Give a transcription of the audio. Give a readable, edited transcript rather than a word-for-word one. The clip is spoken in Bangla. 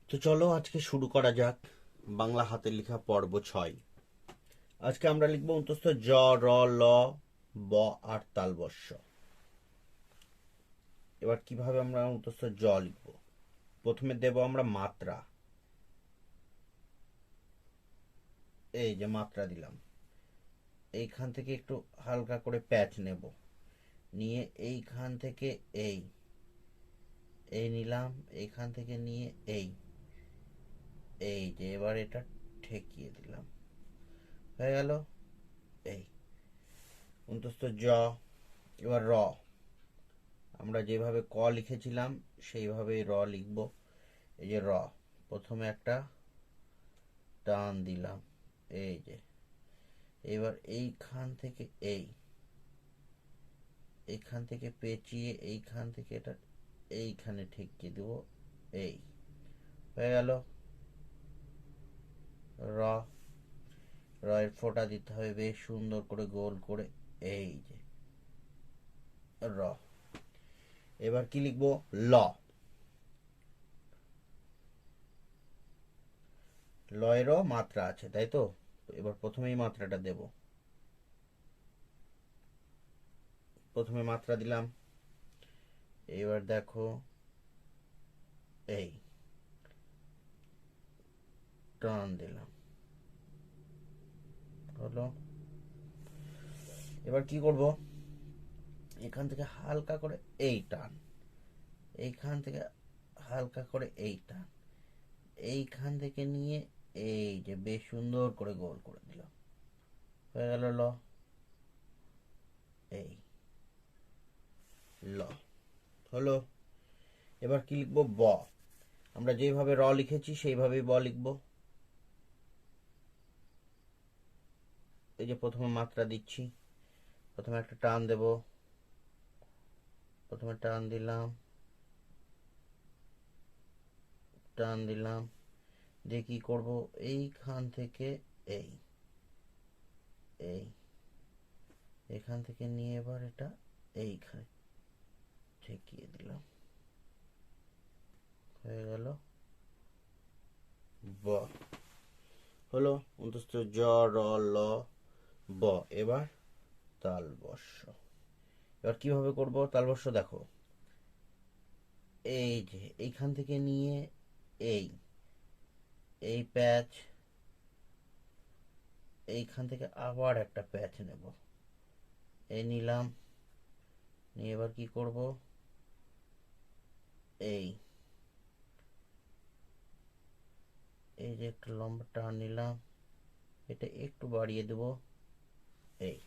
তো চলো আজকে শুরু করা যাক বাংলা হাতের লেখা পর্ব 6। আজকে আমরা লিখব অন্তস্থ জ, র, ল, ব আর তালবস্য। এবার কিভাবে আমরা অন্তস্থ জ লিখব? প্রথমে দেব আমরা মাত্রা। এই যে মাত্রা দিলাম, এইখান থেকে একটু হালকা করে প্যাচ নেব, নিয়ে এইখান থেকে এই এই নিলাম, এইখান থেকে নিয়ে এই এই যে এবার এটা ঠেকিয়ে দিলাম, হয়ে গেল এই অন্তস্থ জ। এবার র, আমরা যেভাবে ক লিখেছিলাম সেইভাবে র লিখব। এই যে র, প্রথমে একটা টান দিলাম, এই যে এবার এইখান থেকে এইখান থেকে পেঁচিয়ে এইখান থেকে এটা এইখানে ঠেকিয়ে দেব, এই হয়ে গেল র। রয়ের ফোঁটা দিতে হবে বেশ সুন্দর করে গোল করে, এই যে র। এবার কি লিখব? ল। লয়েরও মাত্রা আছে, তাই তো? এবার প্রথমেই মাত্রাটা দেব, প্রথমে মাত্রা দিলাম, এবার দেখো এই টান দিলাম, হলো। এবার কি করব? এখান থেকে হালকা করে এই টান, এইখান থেকে হালকা করে এই টান, এইখান থেকে নিয়ে এই যে বেশ সুন্দর করে গোল করে দিলাম, হয়ে গেল ল। এই ল হলো। এবার কি লিখবো? ব। আমরা যেভাবে র লিখেছি সেইভাবেই ব লিখব। এই যে প্রথমে মাত্রা দিচ্ছি, প্রথমে একটা টান দেব, প্রথমে টান দিলাম, টান দিলাম, দিয়ে কি করব? এইখান থেকে এই এই এখান থেকে নিয়ে এবার এটা এইখানে ঠেকিয়ে দিলাম, হয়ে গেল ব। হলো অন্তস্থ জ, র, ল, ব। এবার তালবস্য। এবার কিভাবে করব তালবস্য? দেখো এই যে এইখান থেকে নিয়ে এই এই প্যাচ, এইখান থেকে আবার একটা প্যাচ নেব, এই নিলাম, নিয়ে এবার কি করব? এই এই যে একটা লম্বা টান নিলাম, এটা একটু বাড়িয়ে দেব, এই